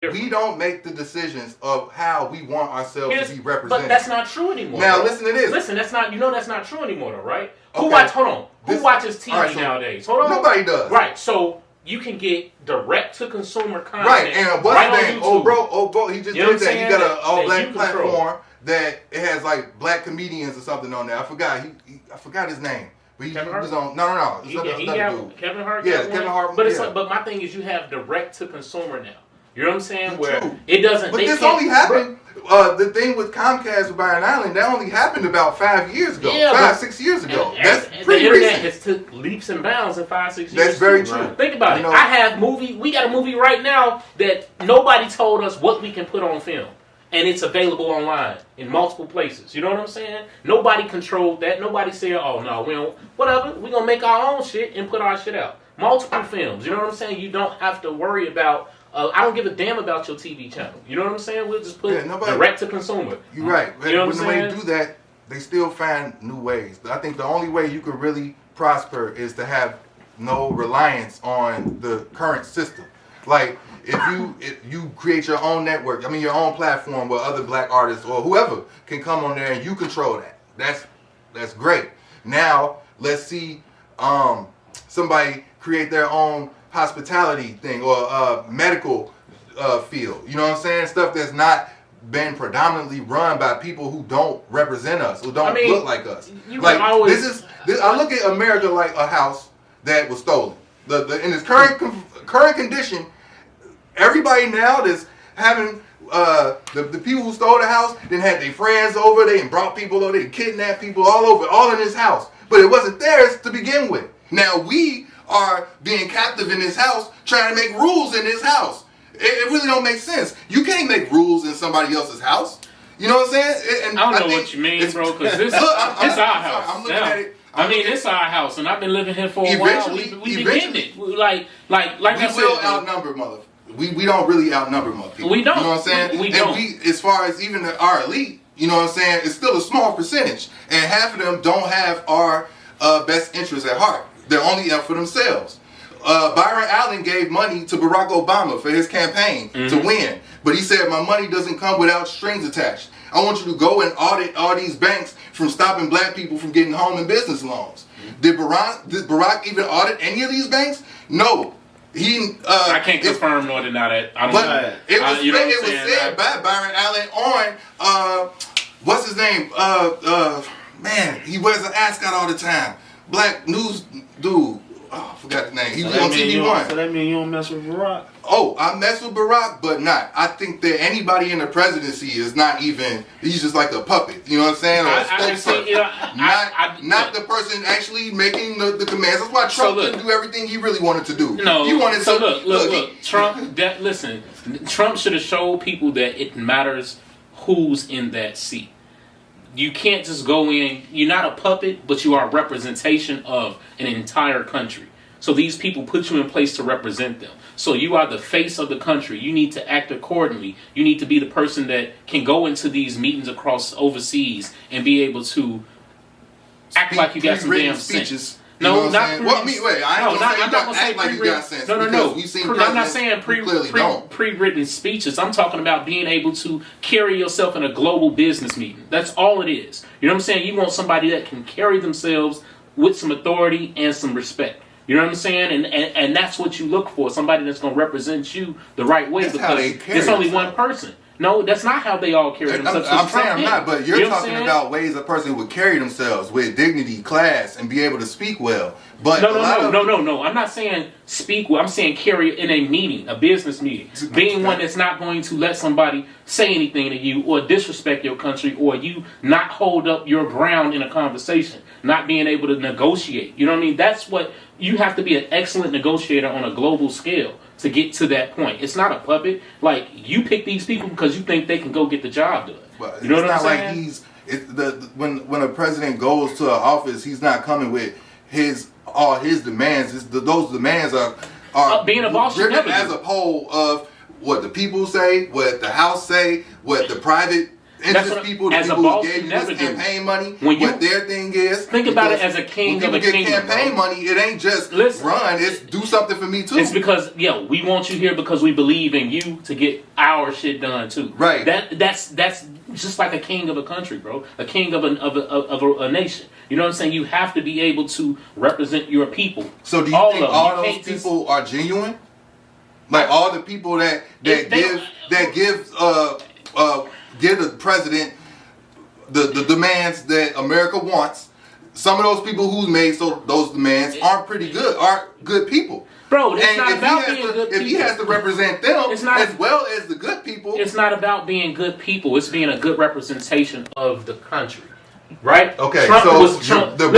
We don't make the decisions of how we want ourselves to be represented. But that's not true anymore. Now, listen to this. Listen, that's not true anymore, though, right? Okay. Who watches TV nowadays? Hold on. Nobody does. Right, so you can get direct-to-consumer content. Right, and what's right his name? Oh, bro, he just did that. He got an all-black platform that it has like black comedians or something on there. I forgot. I forgot his name. But he was on. No. Kevin Hart. Yeah, Kevin Hart. But but my thing is, you have direct-to-consumer now. You know what I'm saying? That's where true. It doesn't. But this only happened. The thing with Comcast with Byron Allen, that only happened about 5 years ago. Yeah, 6 years ago. That's pretty recent. The internet has took leaps and bounds in 5, 6 years. That's very true. Right. Think about it. We got a movie right now that nobody told us what we can put on film. And it's available online in multiple places. You know what I'm saying? Nobody controlled that. Nobody said, oh, no, we don't. Whatever. We're going to make our own shit and put our shit out. Multiple films. You know what I'm saying? You don't have to worry about, I don't give a damn about your TV channel. You know what I'm saying? We'll just put direct to consumer. You're right. You know what I'm saying? When they do that, they still find new ways. I think the only way you could really prosper is to have no reliance on the current system. Like, if you create your own network, your own platform where other black artists or whoever can come on there and you control that. That's great. Now let's see somebody create their own hospitality thing or medical field. You know what I'm saying? Stuff that's not been predominantly run by people who don't represent us, who don't look like us. I look at America like a house that was stolen. In its current condition. Everybody now that's having the people who stole the house then had their friends over, they brought people over, they kidnapped people all in this house. But it wasn't theirs to begin with. Now we are being captive in this house, trying to make rules in this house. It really don't make sense. You can't make rules in somebody else's house. You know what I'm saying? And I don't know what you mean, bro, because this is our house. I'm looking at it. It's our house, and I've been living here for a while. We been getting it. Like I said, will outnumber motherfuckers. We don't really outnumber most people. We don't. You know what I'm saying? We don't. As far as even our elite, you know what I'm saying, it's still a small percentage. And half of them don't have our best interests at heart. They're only out for themselves. Byron Allen gave money to Barack Obama for his campaign to win. But he said, my money doesn't come without strings attached. I want you to go and audit all these banks from stopping black people from getting home and business loans. Did Barack even audit any of these banks? No. I can't confirm nor deny that. I don't know. It was said by Byron Allen on what's his name? Man, he wears an ascot all the time. Black news dude. Oh, I forgot his name. He was on TV1. So that means you don't mess with Barack? Oh, I mess with Barack, but not. I think that anybody in the presidency is not even, he's just like a puppet. You know what I'm saying? Or not the person actually making the commands. That's why Trump didn't do everything he really wanted to do. No, he wanted look. Trump should have showed people that it matters who's in that seat. You can't just go in, you're not a puppet, but you are a representation of an entire country. So these people put you in place to represent them. So you are the face of the country. You need to act accordingly. You need to be the person that can go into these meetings across overseas and be able to act like you got some damn sense. No, not pre-written. I'm not saying pre-written. No. I'm not saying pre-written speeches. I'm talking about being able to carry yourself in a global business meeting. That's all it is. You know what I'm saying? You want somebody that can carry themselves with some authority and some respect. You know what I'm saying? And that's what you look for. Somebody that's going to represent you the right way, because there's only one person. No, that's not how they all carry themselves. I'm not, but you're talking about ways a person would carry themselves with dignity, class, and be able to speak well. But no. I'm not saying speak well. I'm saying carry in a meeting, a business meeting. Being one that's not going to let somebody say anything to you or disrespect your country, or you not hold up your ground in a conversation, not being able to negotiate. You know what I mean? That's what you have to be, an excellent negotiator on a global scale to get to that point. It's not a puppet. Like, you pick these people because you think they can go get the job done. But you know what I'm saying? When a president goes to an office, he's not coming with all his demands. Those demands are being a boss driven as a whole of what the people say, what the House say, what the private interest people, the as a people boss, who gave you you never this do. campaign money, When you- what their thing is. Think about it because as a king when of a people get kingdom, campaign bro. money, it ain't just Listen. run, it's do something for me too. It's because we want you here because we believe in you to get our shit done too. Right. That's just like a king of a country, bro. A king of a nation. You know what I'm saying? You have to be able to represent your people. So do you think all those people are genuine? Like all the people that give the president the demands that America wants. Some of those people who's made those demands aren't good people. Bro, it's not about being good people. If he has to represent them as well as the good people. It's not about being good people. It's being a good representation of the country. Right? Okay, Trump representation of the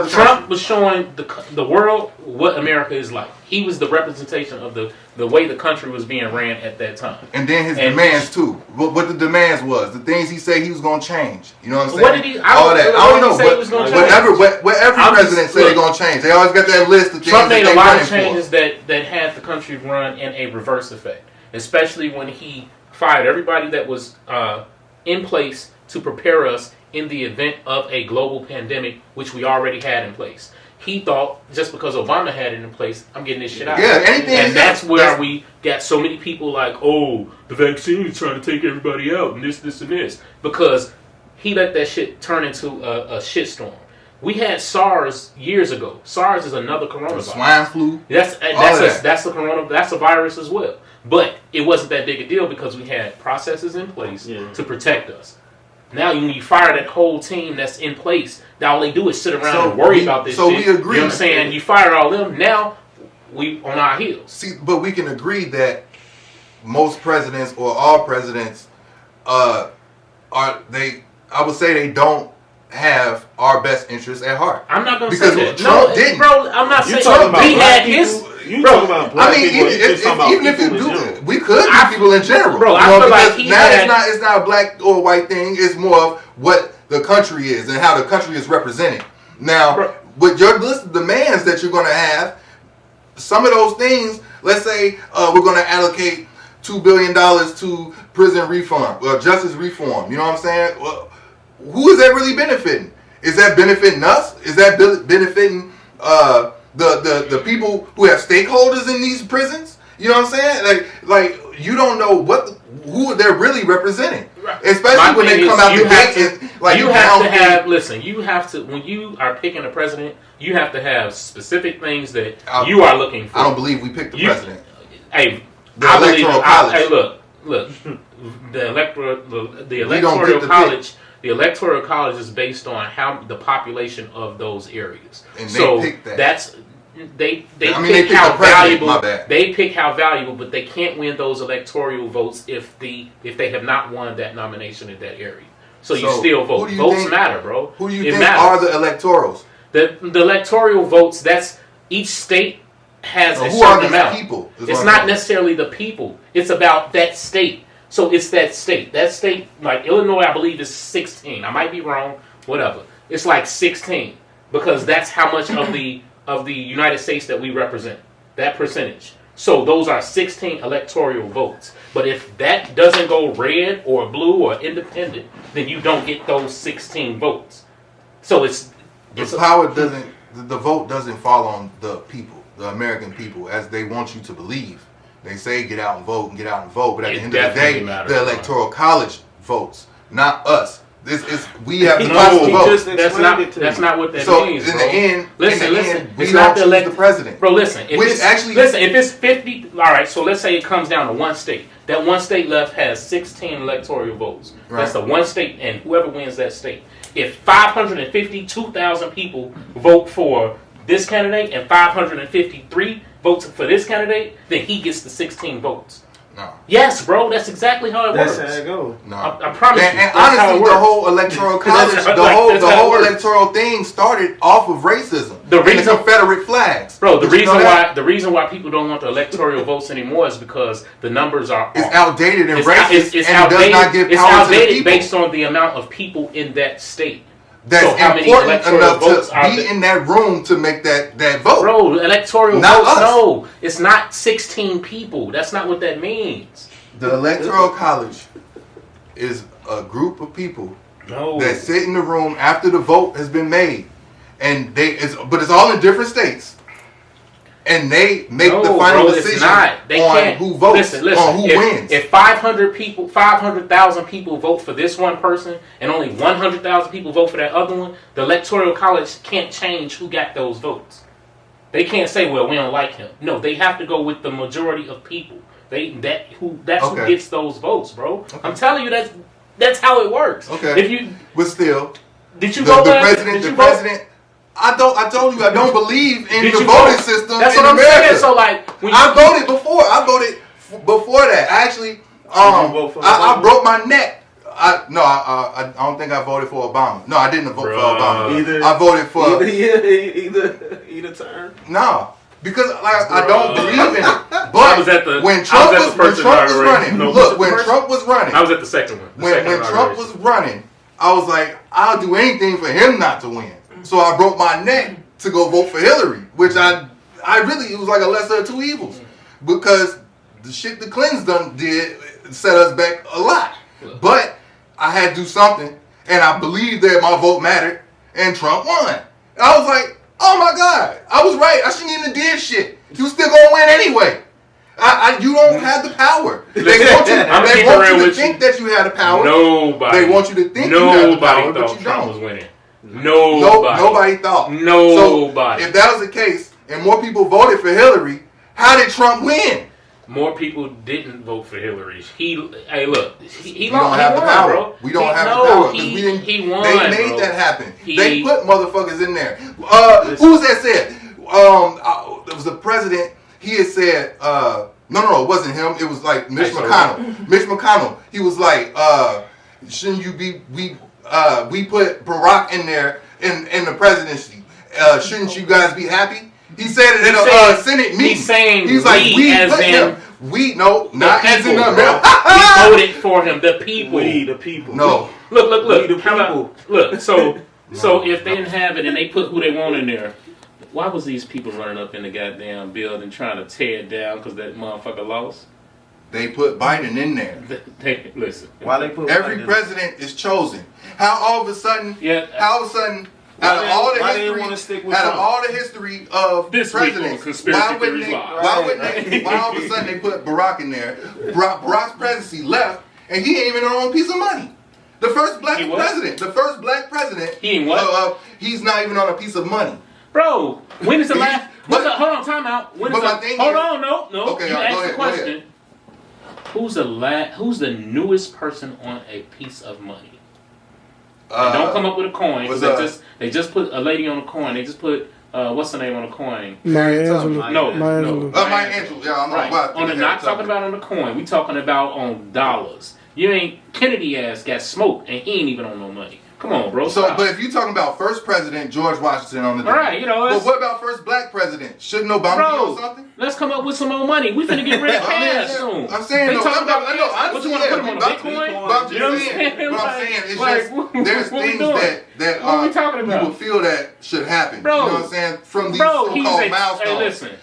Trump country. was showing the world what America is like. He was the representation of the way the country was being ran at that time. And then his demands too. What the demands was, the things he said he was going to change. You know what I'm saying? What did he? All that. I don't know. Say he was gonna change? What every president said they're going to change. They always got that list of things. Trump made that a they lot running of changes that had the country run in a reverse effect, especially when he fired everybody that was in place to prepare us in the event of a global pandemic, which we already had in place. He thought just because Obama had it in place, I'm getting this shit out. Yeah, anything. And that's where we got so many people like, oh, the vaccine is trying to take everybody out, and this, and this. Because he let that shit turn into a shitstorm. We had SARS years ago. SARS is another coronavirus. Swine flu. That's a virus as well. But it wasn't that big a deal because we had processes in place to protect us. Now, when you fire that whole team that's in place, now all they do is sit around and worry about this shit. So we agree. You know what I'm saying? You fire all them, now we on our heels. See, but we can agree that most presidents or all presidents I would say they don't have our best interests at heart. I'm not going to say that. Trump didn't. Bro, I'm not saying talking about he had people? his... You talking about black people? Even if you do, we could be people in general. Bro, I feel like it's not a black or white thing. It's more of what the country is and how the country is represented. Now, with your list of demands that you're going to have, some of those things, let's say we're going to allocate $2 billion to prison reform, justice reform. You know what I'm saying? Well, who is that really benefiting? Is that benefiting us? Is that benefiting the people who have stakeholders in these prisons? You know what I'm saying? Like you don't know who they're really representing, especially when they come out the gate. You have to when you are picking a president, you have to have specific things that you are looking for. I don't believe we picked the president. Hey, the electoral college. Hey, look, the electoral college. The electoral college is based on how the population of those areas. And they pick that. They pick how valuable. They pick how valuable, but they can't win those electoral votes if they have not won that nomination in that area. So you still vote. Votes matter, bro. Who do you think are the electorals? The electoral votes. That's each state has a certain certain amount. People? It's not necessarily the people. It's about that state. So it's that state. That state, like Illinois, I believe is 16. I might be wrong. Whatever. It's like 16 because that's how much of the United States that we represent. That percentage. So those are 16 electoral votes. But if that doesn't go red or blue or independent, then you don't get those 16 votes. So the vote doesn't fall on the people, the American people, as they want you to believe. They say get out and vote, but at the end of the day, the electoral college votes, not us. We have the possible vote. That's not what that means. So in the end, we it's don't not choose the president. Bro, listen. If it's 50, all right. So let's say it comes down to one state. That one state left has 16 electoral votes. Right. That's the one state, and whoever wins that state. If 552,000 people vote for this candidate and 553 votes for this candidate, then he gets the 16 votes. No. Yes, bro. That's exactly how it works. That's how it goes. No. I promise you. And honestly, the whole electoral college, the whole electoral thing started off of racism. The Confederate flags. Bro, the reason why people don't want the electoral votes anymore is because the numbers are it's outdated and racist and does not give power to the people. It's outdated based on the amount of people in that state. That's important enough to be in that room to make that vote. Bro, electoral votes, no. It's not 16 people. That's not what that means. The electoral college is a group of people No. that sit in the room after the vote has been made, and but it's all in different states, and they make the final decision on who votes, on who wins. If 500,000 people vote for this one person, and only 100,000 people vote for that other one, the Electoral College can't change who got those votes. They can't say, "Well, we don't like him." No, they have to go with the majority of people. Who gets those votes, bro. Okay. I'm telling you, that's how it works. Okay. But still, did you vote? The president. I told you I don't believe in the voting system. That's what I'm saying. So like, I voted before. I voted before that. Actually, I broke my neck. I don't think I voted for Obama. No, I didn't vote for Obama. I voted for either term. No. Because I don't believe in it. But when Trump was running, Trump was running. I was at the second one. When Trump was running, I was like, I'll do anything for him not to win. So I broke my neck to go vote for Hillary, which I really, it was like a lesser of two evils. Because the shit the Clintons did set us back a lot. But I had to do something, and I believed that my vote mattered, and Trump won. And I was like, oh my God, I was right. I shouldn't even did shit. You still gonna win anyway. You don't have the power. They want you to think that you had the power. Nobody. They want you to think you had the power, but you Trump don't. was winning. Nobody thought. Nobody. So if that was the case, and more people voted for Hillary, how did Trump win? More people didn't vote for Hillary. He don't have the power. Bro. We don't have the power. He won. They made that happen. They put motherfuckers in there. Who was that said? It was the president. He had said, no, it wasn't him. It was like Mitch McConnell. Mitch McConnell. He was like, shouldn't you be? We put Barack in there in the presidency. Shouldn't you guys be happy? He said it in a Senate meeting. He's saying he's like, we as put him. We not as in them. We voted for him. The people. We the people. No. Look. We the people. Look. So if they didn't have it and they put who they want in there, why was these people running up in the goddamn building trying to tear it down because that motherfucker lost? They put Biden in there. Listen. Why they put every Biden president is chosen? How all of a sudden? Out of all the history of this presidents, why all of a sudden they put Barack in there? Barack's presidency left, and he ain't even on a piece of money. The first black president. He ain't what? He's not even on a piece of money. Bro, when is the last? Hold on, time out. No. Okay, you asked the go question. ahead. Who's the newest person on a piece of money? And don't come up with a coin. They just put a lady on a coin. They just put what's the name on a coin? Maya Angelou. No. Maya Angelou. Yeah, I'm right. Not talking about on the coin. We talking about on dollars. Kennedy ass got smoked and he ain't even on no money. Come on, bro. So, but if you're talking about first president George Washington on the day, right? But what about first black president? Shouldn't Obama be on something? Let's come up with some more money. We finna get rid of cash soon. I'm saying, what you want to put them on Bitcoin? You know what I'm saying? It's just there's things that you would feel that should happen. Bro, you know what I'm saying? From these so-called milestones. Hey,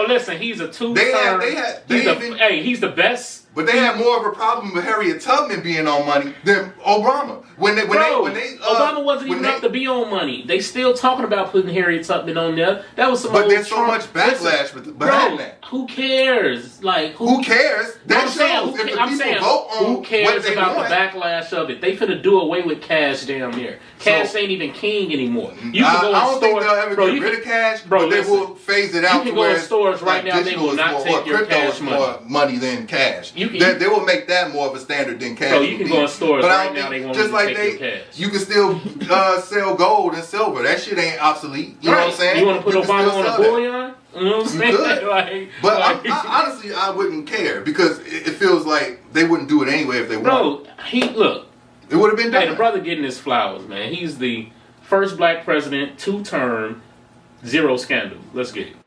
listen. He's a two-term. He's the best. But they had more of a problem with Harriet Tubman being on money than Obama. Obama wasn't even up to be on money. They still talking about putting Harriet Tubman on there. That was some. But there's so much backlash behind that. Who cares? Like who cares? That shows if the people vote on who cares about the backlash of it. They finna do away with cash down there. Cash ain't even king anymore. You can go I don't think they'll ever get rid of cash, but they will phase it out. You can go in stores right now. They will not take your cash money. More money than cash. They will make that more of a standard than cash. So you can go in stores right now. They won't just like take your cash. You can still sell gold and silver. That shit ain't obsolete. You know what I'm saying? You want to put Obama on a bullion? You know what I'm saying? But honestly, I wouldn't care because it feels like they wouldn't do it anyway if they wanted. Look. It would have been done. Hey, the brother getting his flowers, man. He's the first black president, 2-term, 0 scandal. Let's get it.